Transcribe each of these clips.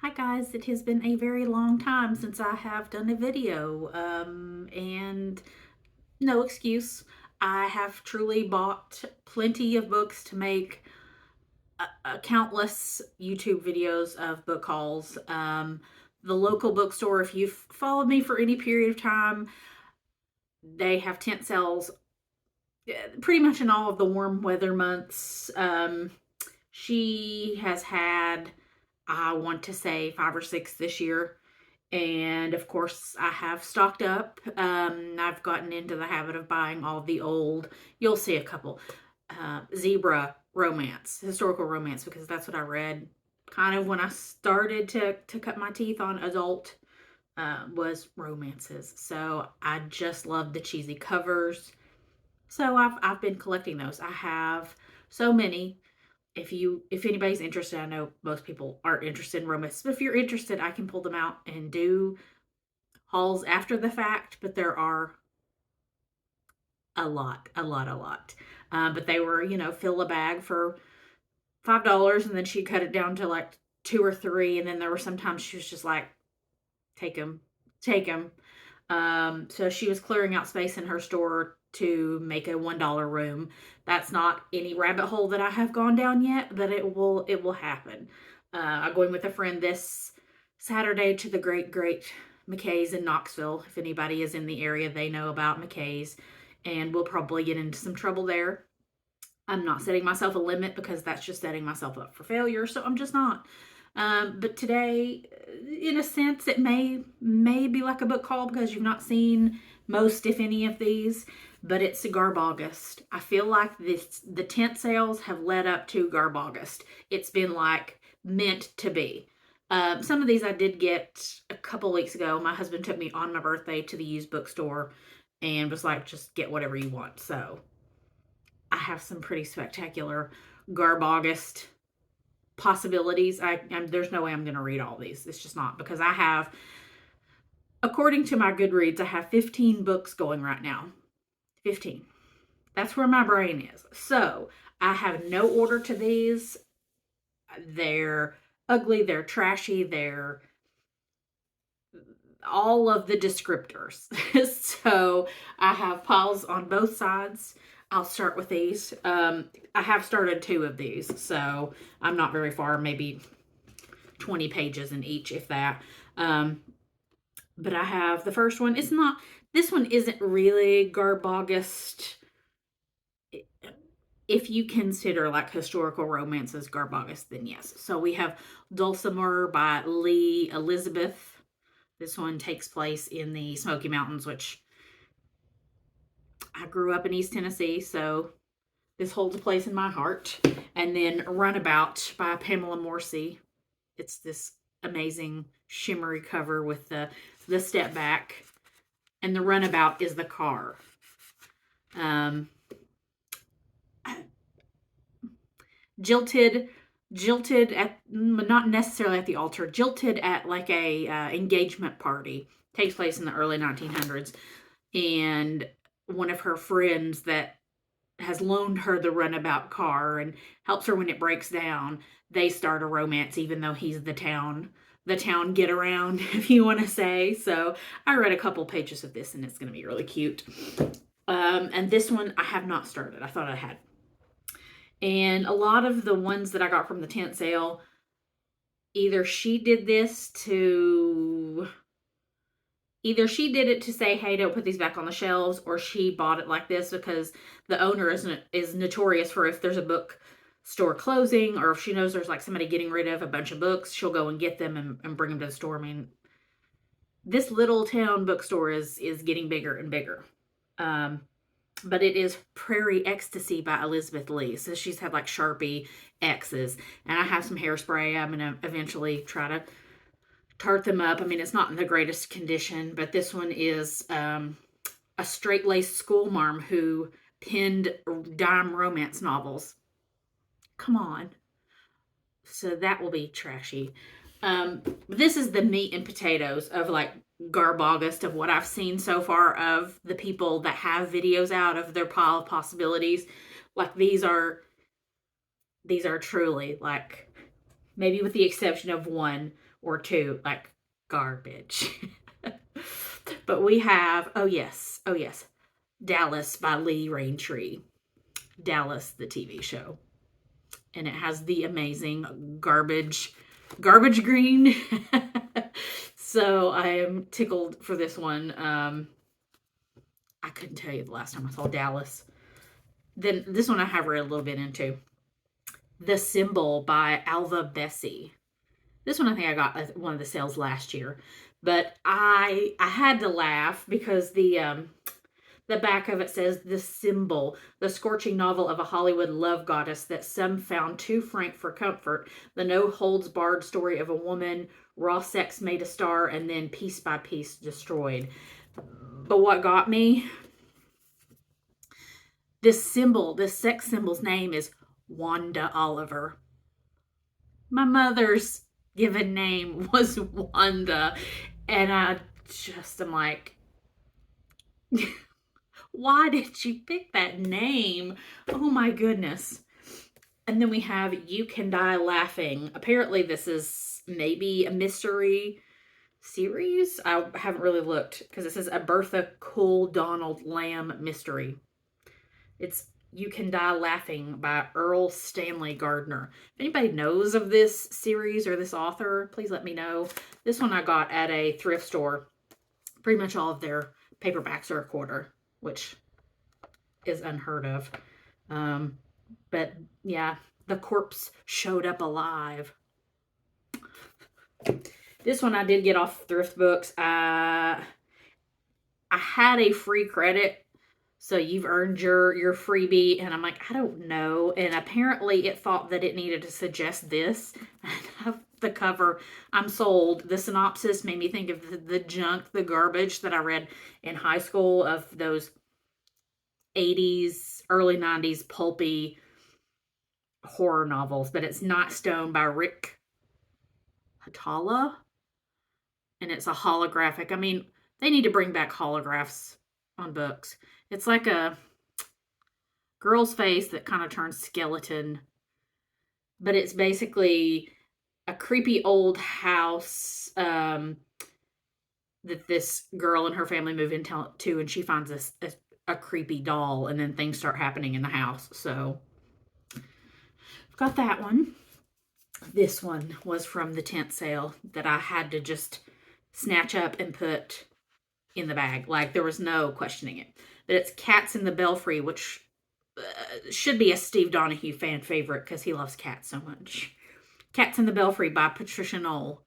Hi guys, it has been a very long time since I have done a video, and no excuse. I have truly bought plenty of books to make countless YouTube videos of book hauls. The local bookstore, if you've followed me for any period of time, they have tent sales pretty much in all of the warm weather months. She has had, I want to say, 5 or 6 this year. And of course, I have stocked up. I've gotten into the habit of buying all the old, you'll see a couple, zebra romance, historical romance, because that's what I read kind of when I started to cut my teeth on adult, was romances. So I just love the cheesy covers. So I've been collecting those. I have so many. If anybody's interested, I know most people aren't interested in romance, but if you're interested, I can pull them out and do hauls after the fact, but there are a lot. But they were, fill a bag for $5, and then she cut it down to like two or three, and then there were sometimes she was just like, take them, take them. So she was clearing out space in her store to make a $1 room. That's not any rabbit hole that I have gone down yet, but it will happen. I'm going with a friend this Saturday to the great McKay's in Knoxville. If anybody is in the area, they know about McKay's, and we'll probably get into some trouble there. I'm not setting myself a limit because that's just setting myself up for failure. So I'm just not. But today, in a sense, it may be like a book haul because you've not seen most, if any, of these. But it's Garbaugust. I feel like the tent sales have led up to Garbaugust. It's been like meant to be. Some of these I did get a couple weeks ago. My husband took me on my birthday to the used bookstore and was like, just get whatever you want. So I have some pretty spectacular Garbaugust possibilities. There's no way I'm going to read all these. It's just not, because I have, according to my Goodreads, I have 15 books going right now. 15. That's where my brain is. So I have no order to these. They're ugly. They're trashy. They're all of the descriptors. So I have piles on both sides. I'll start with these. I have started 2 of these, so I'm not very far, maybe 20 pages in each, if that. But I have the first one. This one isn't really Garbaugust. If you consider like historical romances Garbaugust, then yes. So we have Dulcimer by Lee Elizabeth. This one takes place in the Smoky Mountains, which I grew up in East Tennessee, so this holds a place in my heart. And then Runabout by Pamela Morrissey. It's this amazing shimmery cover with the step back, and the runabout is the car. Jilted at, not necessarily at the altar, jilted at like a engagement party. Takes place in the early 1900s, and one of her friends that has loaned her the runabout car and helps her when it breaks down, they start a romance, even though he's the town get around, if you want to say. So I read a couple pages of this, and it's going to be really cute. And this one I have not started. I thought I had. And a lot of the ones that I got from the tent sale, either she did it to say, hey, don't put these back on the shelves, or she bought it like this because the owner is notorious for, if there's a bookstore closing, or if she knows there's like somebody getting rid of a bunch of books, she'll go and get them and bring them to the store. I mean, this little town bookstore is getting bigger and bigger. But it is Prairie Ecstasy by Elizabeth Lee. So she's had like Sharpie X's. And I have some hairspray. I'm going to eventually try to tart them up. I mean, it's not in the greatest condition, but this one is a straight-laced schoolmarm who penned dime romance novels. Come on. So that will be trashy. This is the meat and potatoes of like Garbaugust, of what I've seen so far of the people that have videos out of their pile of possibilities. Like these are truly like maybe with the exception of one or two, like garbage. But we have, oh yes, Dallas by Lee Raintree. Dallas, the TV show. And it has the amazing garbage green. So I am tickled for this one. I couldn't tell you the last time I saw Dallas. Then this one I have read a little bit into. The Symbol by Alva Bessie. This one I think I got at one of the sales last year. But I had to laugh because the back of it says The Symbol, the scorching novel of a Hollywood love goddess that some found too frank for comfort, the no-holds-barred story of a woman, raw sex made a star, and then piece by piece destroyed. But what got me? This sex symbol's name is Wanda Oliver. My mother's given name was Wanda, and I just am like, why did you pick that name? Oh my goodness. And then we have You Can Die Laughing. Apparently this is maybe a mystery series. I haven't really looked because it says a Bertha Cole Donald Lamb mystery. It's You Can Die Laughing by Earl Stanley Gardner. If anybody knows of this series or this author, please let me know. This one I got at a thrift store. Pretty much all of their paperbacks are a quarter, which is unheard of. But yeah, the corpse showed up alive. This one I did get off Thrift Books. I had a free credit, so you've earned your freebie, and I'm like, I don't know. And apparently it thought that it needed to suggest this. The cover, I'm sold. The synopsis made me think of the junk, the garbage that I read in high school of those 80s, early 90s pulpy horror novels. But it's Not Stone by Rick Hatala. And it's a holographic. I mean, they need to bring back holographs on books. It's like a girl's face that kind of turns skeleton. But it's basically a creepy old house that this girl and her family move into, and she finds a creepy doll, and then things start happening in the house. So I've got that one. This one was from the tent sale that I had to just snatch up and put in the bag. Like, there was no questioning it. But it's Cats in the Belfry, which should be a Steve Donahue fan favorite because he loves cats so much. Cats in the Belfry by Patricia Knoll.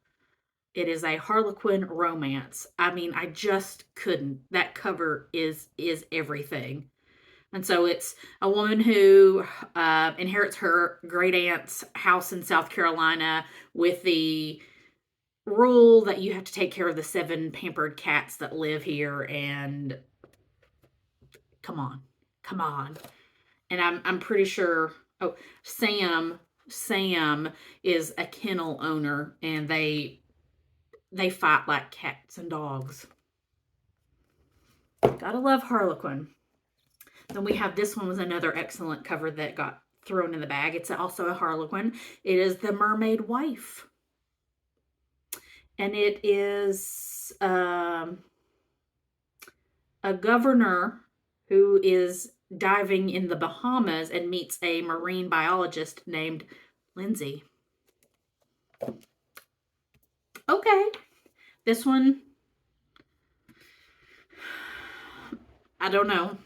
It is a Harlequin romance. I mean, I just couldn't. That cover is everything. And so it's a woman who inherits her great aunt's house in South Carolina with the rule that you have to take care of the 7 pampered cats that live here. And come on. And I'm pretty sure, Sam is a kennel owner, and they fight like cats and dogs. Gotta love Harlequin. Then we have, this one was another excellent cover that got thrown in the bag. It's also a Harlequin. It is The Mermaid Wife. And it is a governor who is diving in the Bahamas and meets a marine biologist named Lindsay. Okay. This one, I don't know.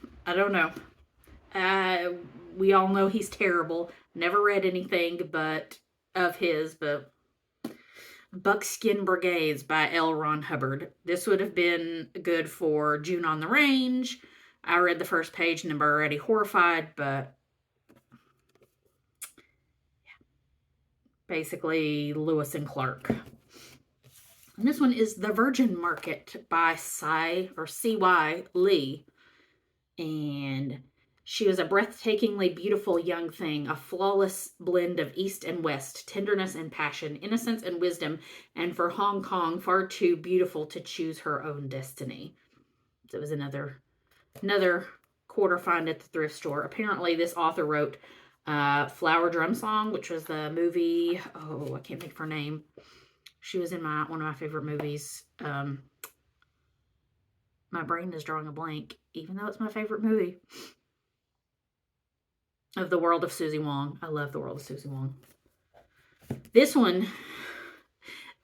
We all know he's terrible. Never read anything but of his, but Buckskin Brigades by L. Ron Hubbard. This would have been good for June on the Range. I read the first page and I'm already horrified, but yeah. Basically Lewis and Clark. And this one is The Virgin Market by C.Y. Lee. And she was a breathtakingly beautiful young thing, a flawless blend of East and West, tenderness and passion, innocence and wisdom, and for Hong Kong, far too beautiful to choose her own destiny. So it was another quarter find at the thrift store. Apparently this author wrote Flower Drum Song, which was the movie. Oh, I can't think of her name. She was in one of my favorite movies. My brain is drawing a blank, even though it's my favorite movie. Of The World of Susie Wong. I love The World of Susie Wong. This one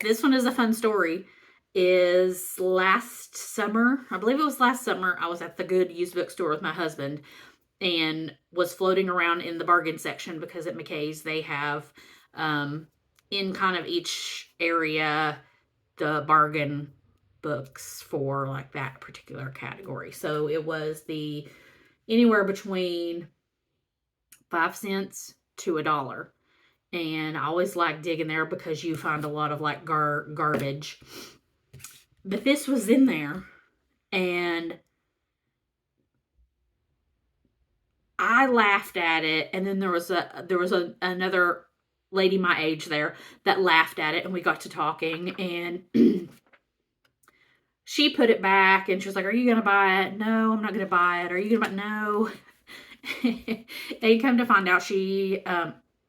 is a fun story. Is last summer, I believe it was last summer, I was at the good used bookstore with my husband and was floating around in the bargain section because at McKay's they have in kind of each area the bargain books for like that particular category. So it was the anywhere between 5 cents to $1. And I always like digging there because you find a lot of like garbage. But this was in there, and I laughed at it. And then there was another lady my age there that laughed at it, and we got to talking, and she put it back, and she was like, "Are you gonna buy it?" "No, I'm not gonna buy it." "Are you gonna buy it?" "No." And come to find out, she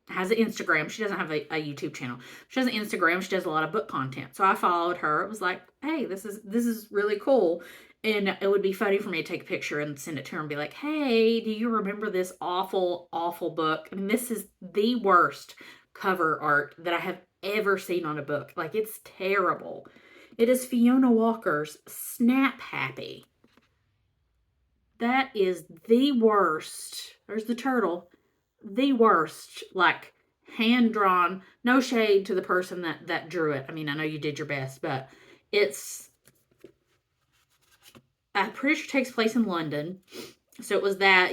has an Instagram. She doesn't have a YouTube channel. She has an Instagram. She does a lot of book content. So I followed her. It was like, hey, this is really cool. And it would be funny for me to take a picture and send it to her and be like, hey, do you remember this awful, awful book? I mean, this is the worst cover art that I have ever seen on a book. Like, it's terrible. It is Fiona Walker's Snap Happy. That is the worst. There's the turtle. The worst, like, hand-drawn, no shade to the person that drew it. I mean, I know you did your best, but I'm pretty sure it takes place in London. So it was that,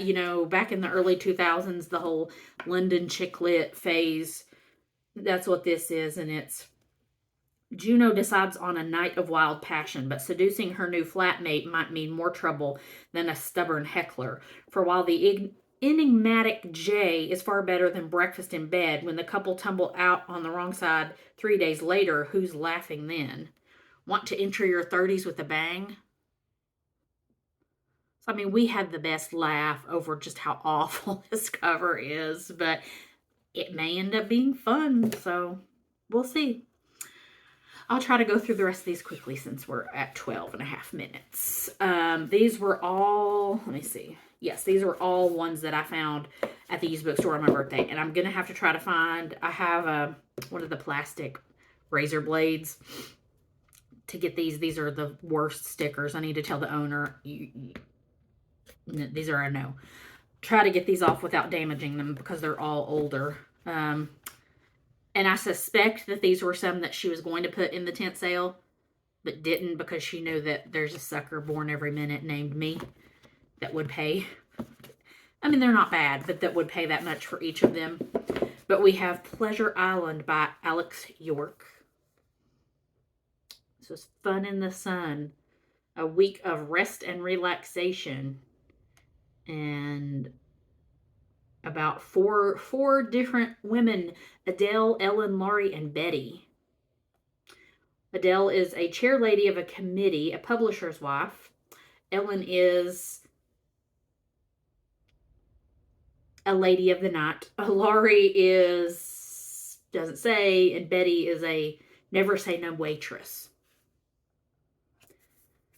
back in the early 2000s, the whole London chick lit phase. That's what this is, and it's Juno decides on a night of wild passion, but seducing her new flatmate might mean more trouble than a stubborn heckler. For while the enigmatic Jay is far better than breakfast in bed, when the couple tumble out on the wrong side 3 days later, who's laughing then? Want to enter your 30s with a bang? So, I mean, we had the best laugh over just how awful this cover is, but it may end up being fun, so we'll see. I'll try to go through the rest of these quickly since we're at 12 and a half minutes. These were all, let me see. Yes, these were all ones that I found at the used bookstore on my birthday. And I'm going to have to try to find, I have one of the plastic razor blades to get these. These are the worst stickers. I need to tell the owner, these are a no. Try to get these off without damaging them because they're all older. And I suspect that these were some that she was going to put in the tent sale, but didn't because she knew that there's a sucker born every minute named me that would pay. I mean, they're not bad, but that would pay that much for each of them. But we have Pleasure Island by Alex York. This was Fun in the Sun. A week of rest and relaxation. And about four different women, Adele, Ellen, Laurie, and Betty. Adele is a chair lady of a committee, a publisher's wife. Ellen is a lady of the night. Laurie is, doesn't say, and Betty is a never say no waitress.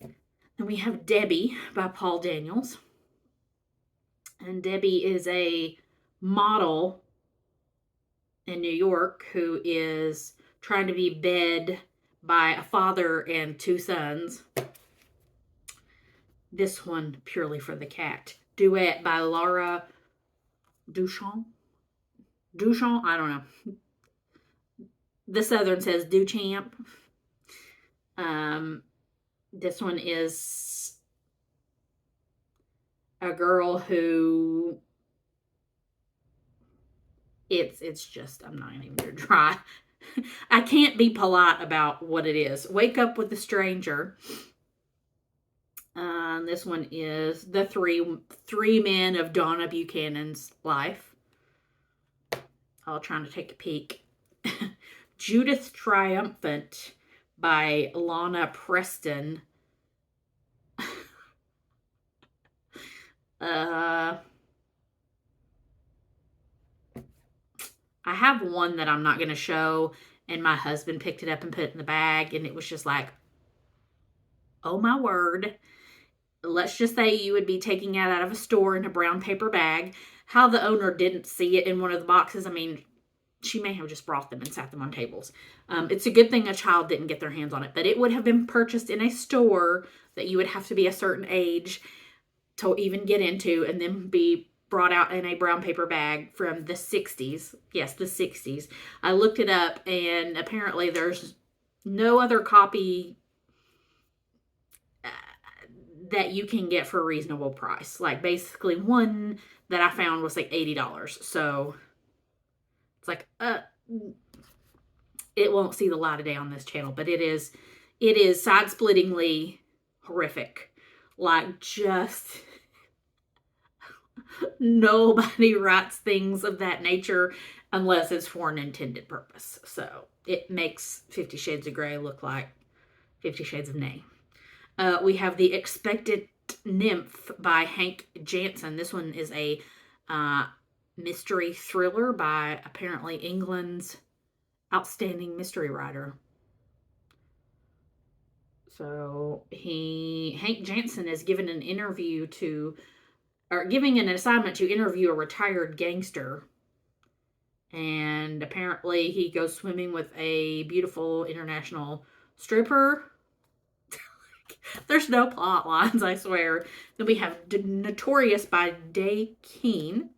And we have Debbie by Paul Daniels. And Debbie is a model in New York who is trying to be bed by a father and 2 sons. This one purely for the cat. Duet by Laura Duchamp. I don't know. The Southern says Duchamp. This one is a girl who it's just, I'm not even gonna try. I can't be polite about what it is. Wake Up with a Stranger. This one is the three men of Donna Buchanan's life. I'll try to take a peek. Judith Triumphant by Lana Preston. I have one that I'm not going to show, and my husband picked it up and put it in the bag, and it was just like, oh my word. Let's just say you would be taking it out of a store in a brown paper bag. How the owner didn't see it in one of the boxes, I mean, she may have just brought them and sat them on tables. It's a good thing a child didn't get their hands on it, but it would have been purchased in a store that you would have to be a certain age to even get into, and then be brought out in a brown paper bag from the 60s. Yes, the 60s. I looked it up, and apparently there's no other copy that you can get for a reasonable price. Like, basically, one that I found was like $80. So it's like, it won't see the light of day on this channel, but it is side-splittingly horrific. Like, just nobody writes things of that nature unless it's for an intended purpose. So it makes 50 Shades of Grey look like 50 Shades of Nay. We have The Expected Nymph by Hank Jansen. This one is a mystery thriller by apparently England's outstanding mystery writer. So Hank Jansen is given an interview giving an assignment to interview a retired gangster. And apparently he goes swimming with a beautiful international stripper. There's no plot lines, I swear. Then we have Notorious by Day Keene.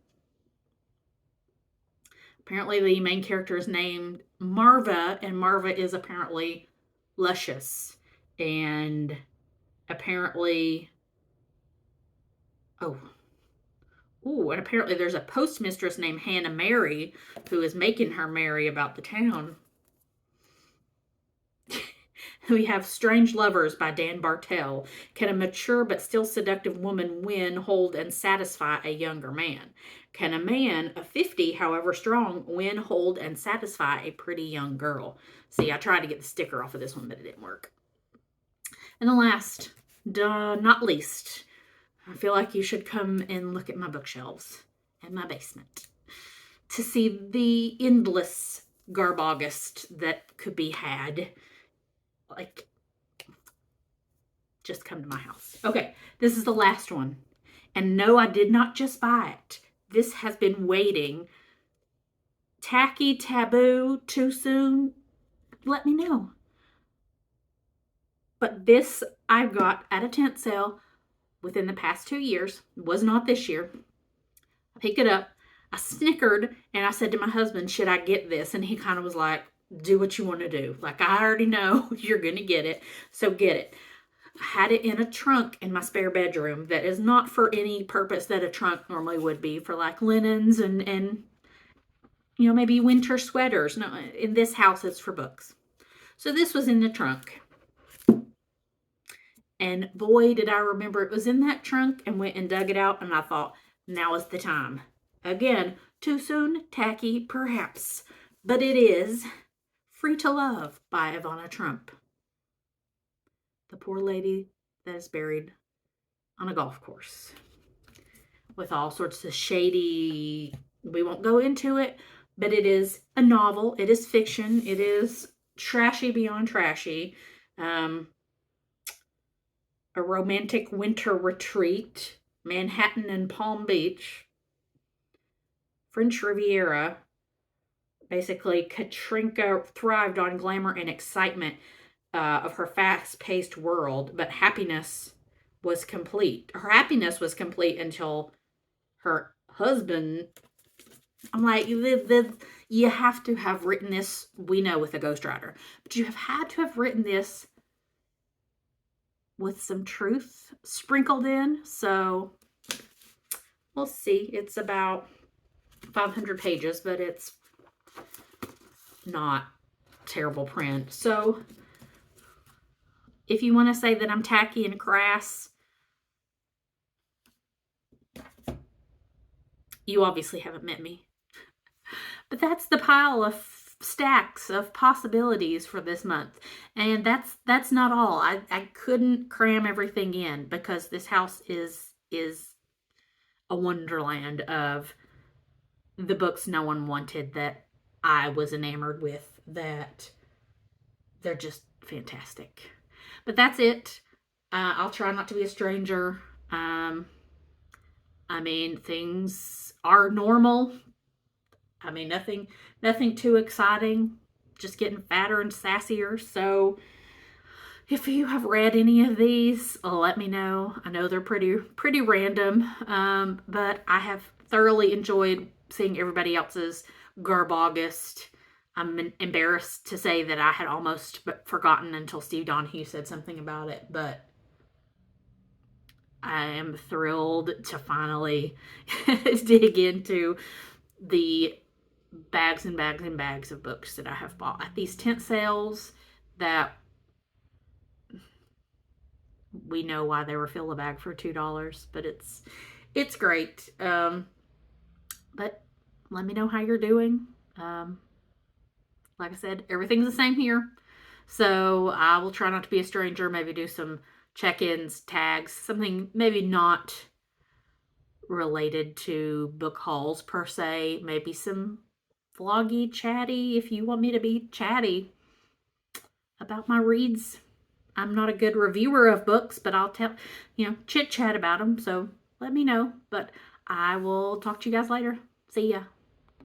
Apparently the main character is named Marva, and Marva is apparently luscious. And apparently, and apparently there's a postmistress named Hannah Mary who is making her merry about the town. We have Strange Lovers by Dan Bartel. Can a mature but still seductive woman win, hold, and satisfy a younger man? Can a man of 50, however strong, win, hold, and satisfy a pretty young girl? See, I tried to get the sticker off of this one, but it didn't work. And the last, not least, I feel like you should come and look at my bookshelves in my basement to see the endless Garbaugust that could be had. Like, just come to my house. Okay, this is the last one. And no, I did not just buy it. This has been waiting. Tacky, taboo, too soon? Let me know. But this I got at a tent sale within the past 2 years. It was not this year. I picked it up. I snickered, and I said to my husband, should I get this? And he kind of was like, do what you want to do. Like, I already know you're going to get it, so get it. I had it in a trunk in my spare bedroom that is not for any purpose that a trunk normally would be, for like linens and you know, maybe winter sweaters. No, in this house it's for books. So this was in the trunk. And boy, did I remember it was in that trunk, and went and dug it out, and I thought, now is the time. Again, too soon, tacky, perhaps, but it is Free to Love by Ivana Trump. The poor lady that is buried on a golf course with all sorts of shady, we won't go into it, but it is a novel. It is fiction. It is trashy beyond trashy. A romantic winter retreat, Manhattan and Palm Beach, French Riviera. Basically, Katrinka thrived on glamour and excitement of her fast-paced world, but happiness was complete. Her happiness was complete until her husband. I'm like, you have to have written this, we know, with a ghostwriter, but you have had to have written this with some truth sprinkled in. So we'll see. It's about 500 pages, but it's not terrible print. So if you want to say that I'm tacky and crass, you obviously haven't met me. But that's the pile of stacks of possibilities for this month. And that's not all. I couldn't cram everything in because this house is a wonderland of the books no one wanted that I was enamored with that they're just fantastic. But that's it. I'll try not to be a stranger. Um, I mean, things are normal. I mean, nothing too exciting. Just getting fatter and sassier. So, if you have read any of these, let me know. I know they're pretty random, but I have thoroughly enjoyed seeing everybody else's Garbaugust. I'm embarrassed to say that I had almost forgotten until Steve Donahue said something about it, but I am thrilled to finally dig into the bags and bags and bags of books that I have bought at these tent sales that we know why they were fill a bag for $2, but it's great. But let me know how you're doing. Like I said, everything's the same here. So I will try not to be a stranger, maybe do some check-ins, tags, something maybe not related to book hauls per se, maybe some vloggy chatty if you want me to be chatty about my reads. I'm not a good reviewer of books, but I'll chit chat about them. So let me know. But I will talk to you guys later. See ya.